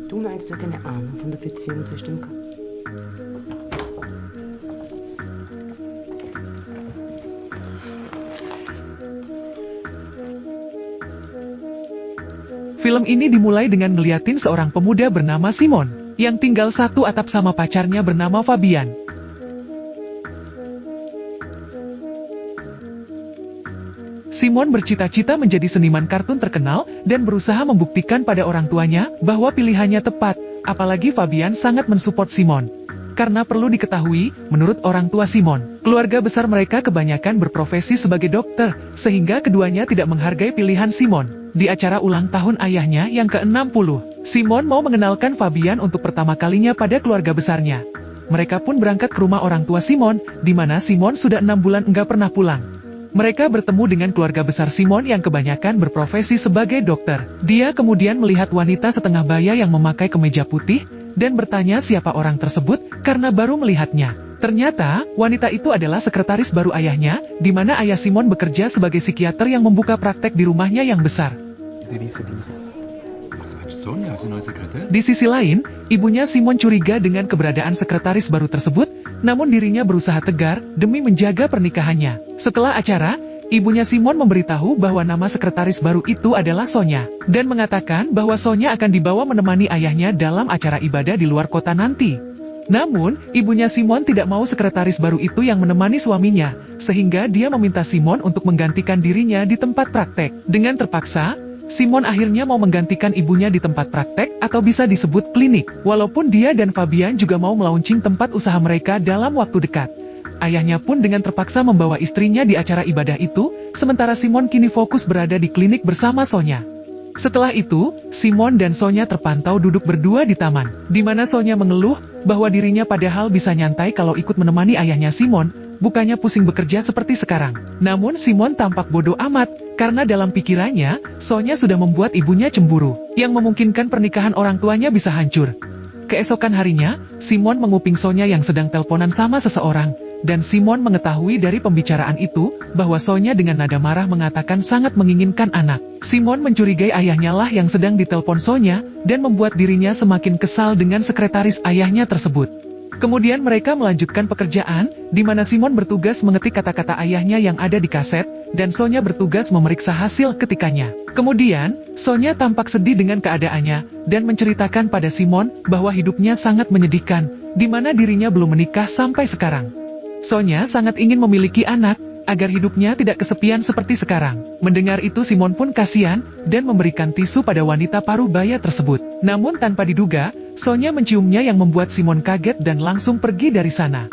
Du meinst, du hast eine Ahnung von der Beziehung zwischen dem Film ini dimulai dengan ngeliatin seorang pemuda bernama Simon, yang tinggal satu atap sama pacarnya bernama Fabian. Simon bercita-cita menjadi seniman kartun terkenal dan berusaha membuktikan pada orang tuanya bahwa pilihannya tepat, apalagi Fabian sangat mensupport Simon. Karena perlu diketahui, menurut orang tua Simon, keluarga besar mereka kebanyakan berprofesi sebagai dokter, sehingga keduanya tidak menghargai pilihan Simon. Di acara ulang tahun ayahnya yang ke-60, Simon mau mengenalkan Fabian untuk pertama kalinya pada keluarga besarnya. Mereka pun berangkat ke rumah orang tua Simon, di mana Simon sudah 6 bulan enggak pernah pulang. Mereka bertemu dengan keluarga besar Simon yang kebanyakan berprofesi sebagai dokter. Dia kemudian melihat wanita setengah baya yang memakai kemeja putih, dan bertanya siapa orang tersebut, karena baru melihatnya. Ternyata, wanita itu adalah sekretaris baru ayahnya, di mana ayah Simon bekerja sebagai psikiater yang membuka praktek di rumahnya yang besar. Di sisi lain, ibunya Simon curiga dengan keberadaan sekretaris baru tersebut, namun dirinya berusaha tegar demi menjaga pernikahannya. Setelah acara, ibunya Simon memberitahu bahwa nama sekretaris baru itu adalah Sonya, dan mengatakan bahwa Sonya akan dibawa menemani ayahnya dalam acara ibadah di luar kota nanti. Namun, ibunya Simon tidak mau sekretaris baru itu yang menemani suaminya, sehingga dia meminta Simon untuk menggantikan dirinya di tempat praktek. Dengan terpaksa, Simon akhirnya mau menggantikan ibunya di tempat praktek atau bisa disebut klinik, walaupun dia dan Fabian juga mau melaunching tempat usaha mereka dalam waktu dekat. Ayahnya pun dengan terpaksa membawa istrinya di acara ibadah itu, sementara Simon kini fokus berada di klinik bersama Sonya. Setelah itu, Simon dan Sonya terpantau duduk berdua di taman, di mana Sonya mengeluh bahwa dirinya padahal bisa nyantai kalau ikut menemani ayahnya Simon, bukannya pusing bekerja seperti sekarang. Namun Simon tampak bodoh amat, karena dalam pikirannya, Sonya sudah membuat ibunya cemburu, yang memungkinkan pernikahan orang tuanya bisa hancur. Keesokan harinya, Simon menguping Sonya yang sedang teleponan sama seseorang, dan Simon mengetahui dari pembicaraan itu, bahwa Sonya dengan nada marah mengatakan sangat menginginkan anak. Simon mencurigai ayahnya lah yang sedang ditelepon Sonya, dan membuat dirinya semakin kesal dengan sekretaris ayahnya tersebut. Kemudian mereka melanjutkan pekerjaan, di mana Simon bertugas mengetik kata-kata ayahnya yang ada di kaset, dan Sonya bertugas memeriksa hasil ketikannya. Kemudian, Sonya tampak sedih dengan keadaannya, dan menceritakan pada Simon bahwa hidupnya sangat menyedihkan, di mana dirinya belum menikah sampai sekarang. Sonya sangat ingin memiliki anak, agar hidupnya tidak kesepian seperti sekarang. Mendengar itu Simon pun kasihan, dan memberikan tisu pada wanita paruh baya tersebut. Namun tanpa diduga, Sonya menciumnya yang membuat Simon kaget dan langsung pergi dari sana.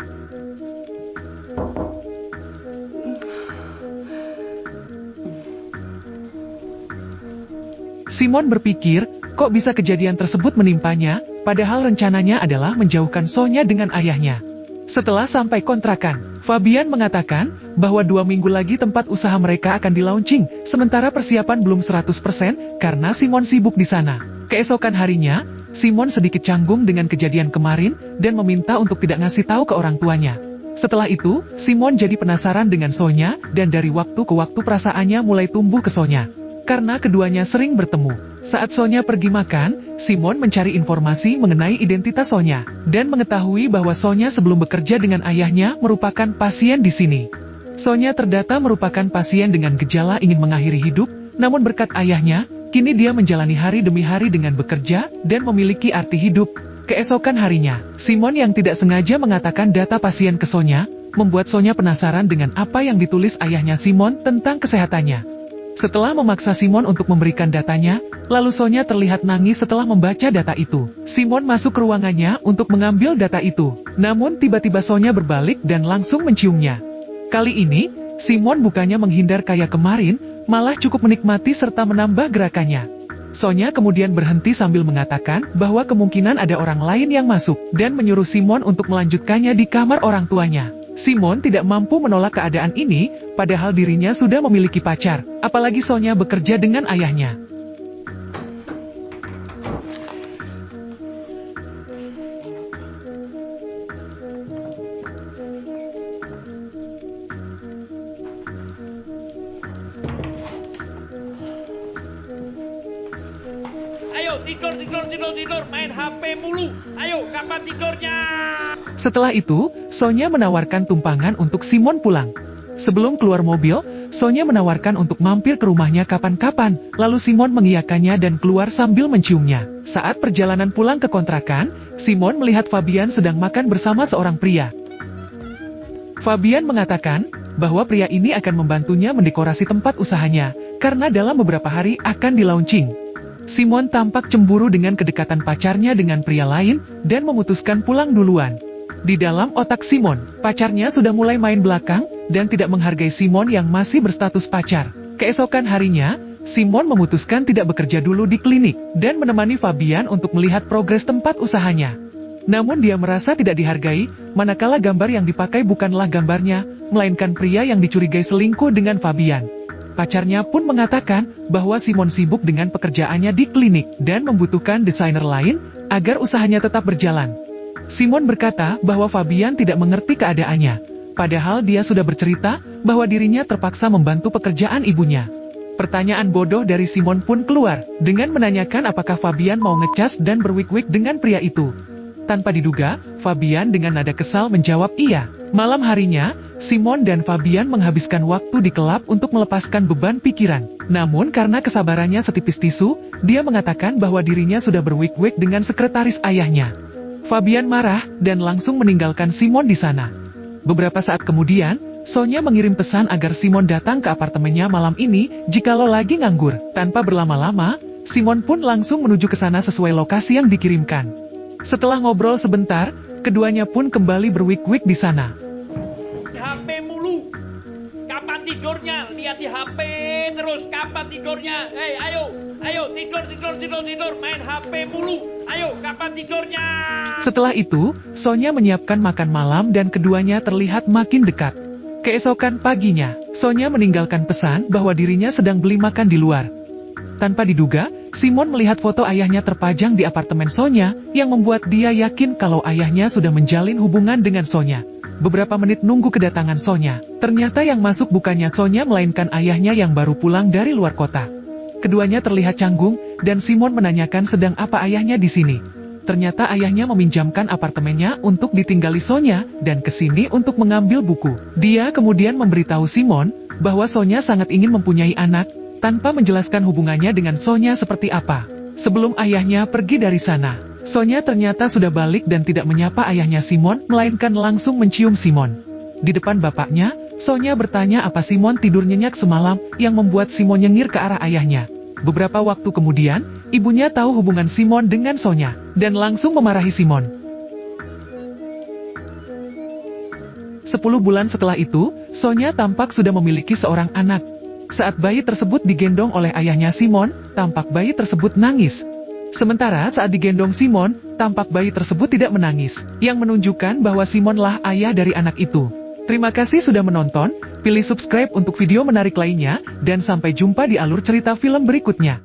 Simon berpikir, kok bisa kejadian tersebut menimpanya, padahal rencananya adalah menjauhkan Sonya dengan ayahnya. Setelah sampai kontrakan, Fabian mengatakan bahwa 2 minggu lagi tempat usaha mereka akan dilaunching, sementara persiapan belum 100% karena Simon sibuk di sana. Keesokan harinya, Simon sedikit canggung dengan kejadian kemarin dan meminta untuk tidak ngasih tahu ke orang tuanya. Setelah itu, Simon jadi penasaran dengan Sonya dan dari waktu ke waktu perasaannya mulai tumbuh ke Sonya. Karena keduanya sering bertemu. Saat Sonya pergi makan, Simon mencari informasi mengenai identitas Sonya, dan mengetahui bahwa Sonya sebelum bekerja dengan ayahnya merupakan pasien di sini. Sonya terdata merupakan pasien dengan gejala ingin mengakhiri hidup, namun berkat ayahnya, kini dia menjalani hari demi hari dengan bekerja, dan memiliki arti hidup. Keesokan harinya, Simon yang tidak sengaja mengatakan data pasien ke Sonya, membuat Sonya penasaran dengan apa yang ditulis ayahnya Simon tentang kesehatannya. Setelah memaksa Simon untuk memberikan datanya, lalu Sonya terlihat nangis setelah membaca data itu. Simon masuk ke ruangannya untuk mengambil data itu. Namun tiba-tiba Sonya berbalik dan langsung menciumnya. Kali ini, Simon bukannya menghindar kayak kemarin, malah cukup menikmati serta menambah gerakannya. Sonya kemudian berhenti sambil mengatakan bahwa kemungkinan ada orang lain yang masuk, dan menyuruh Simon untuk melanjutkannya di kamar orang tuanya. Simon tidak mampu menolak keadaan ini, padahal dirinya sudah memiliki pacar, apalagi Sonya bekerja dengan ayahnya. tidur, main HP mulu. Ayo, kapan tidurnya? Setelah itu, Sonya menawarkan tumpangan untuk Simon pulang. Sebelum keluar mobil, Sonya menawarkan untuk mampir ke rumahnya kapan-kapan, lalu Simon mengiyakannya dan keluar sambil menciumnya. Saat perjalanan pulang ke kontrakan, Simon melihat Fabian sedang makan bersama seorang pria. Fabian mengatakan bahwa pria ini akan membantunya mendekorasi tempat usahanya, karena dalam beberapa hari akan di-launching. Simon tampak cemburu dengan kedekatan pacarnya dengan pria lain, dan memutuskan pulang duluan. Di dalam otak Simon, pacarnya sudah mulai main belakang, dan tidak menghargai Simon yang masih berstatus pacar. Keesokan harinya, Simon memutuskan tidak bekerja dulu di klinik, dan menemani Fabian untuk melihat progres tempat usahanya. Namun dia merasa tidak dihargai, manakala gambar yang dipakai bukanlah gambarnya, melainkan pria yang dicurigai selingkuh dengan Fabian. Pacarnya pun mengatakan bahwa Simon sibuk dengan pekerjaannya di klinik, dan membutuhkan desainer lain, agar usahanya tetap berjalan. Simon berkata bahwa Fabian tidak mengerti keadaannya, padahal dia sudah bercerita bahwa dirinya terpaksa membantu pekerjaan ibunya. Pertanyaan bodoh dari Simon pun keluar, dengan menanyakan apakah Fabian mau ngecas dan berwik-wik dengan pria itu. Tanpa diduga, Fabian dengan nada kesal menjawab iya. Malam harinya, Simon dan Fabian menghabiskan waktu di kelab untuk melepaskan beban pikiran. Namun karena kesabarannya setipis tisu, dia mengatakan bahwa dirinya sudah berwik-wik dengan sekretaris ayahnya. Fabian marah, dan langsung meninggalkan Simon di sana. Beberapa saat kemudian, Sonya mengirim pesan agar Simon datang ke apartemennya malam ini, jikalau lagi nganggur. Tanpa berlama-lama, Simon pun langsung menuju ke sana sesuai lokasi yang dikirimkan. Setelah ngobrol sebentar, keduanya pun kembali berwik-wik di sana. HP mulu. Kapan tidurnya? Lihat di HP terus. Kapan tidurnya? Hei, ayo tidur, main HP mulu. Ayo, kapan tidurnya? Setelah itu, Sonya menyiapkan makan malam dan keduanya terlihat makin dekat. Keesokan paginya, Sonya meninggalkan pesan bahwa dirinya sedang beli makan di luar. Tanpa diduga, Simon melihat foto ayahnya terpajang di apartemen Sonya, yang membuat dia yakin kalau ayahnya sudah menjalin hubungan dengan Sonya. Beberapa menit nunggu kedatangan Sonya, ternyata yang masuk bukannya Sonya melainkan ayahnya yang baru pulang dari luar kota. Keduanya terlihat canggung, dan Simon menanyakan sedang apa ayahnya di sini. Ternyata ayahnya meminjamkan apartemennya untuk ditinggali Sonya, dan kesini untuk mengambil buku. Dia kemudian memberitahu Simon, bahwa Sonya sangat ingin mempunyai anak, tanpa menjelaskan hubungannya dengan Sonya seperti apa. Sebelum ayahnya pergi dari sana, Sonya ternyata sudah balik dan tidak menyapa ayahnya Simon, melainkan langsung mencium Simon. Di depan bapaknya, Sonya bertanya apa Simon tidur nyenyak semalam, yang membuat Simon nyengir ke arah ayahnya. Beberapa waktu kemudian, ibunya tahu hubungan Simon dengan Sonya, dan langsung memarahi Simon. 10 bulan setelah itu, Sonya tampak sudah memiliki seorang anak. Saat bayi tersebut digendong oleh ayahnya Simon, tampak bayi tersebut nangis. Sementara saat digendong Simon, tampak bayi tersebut tidak menangis, yang menunjukkan bahwa Simonlah ayah dari anak itu. Terima kasih sudah menonton, pilih subscribe untuk video menarik lainnya, dan sampai jumpa di alur cerita film berikutnya.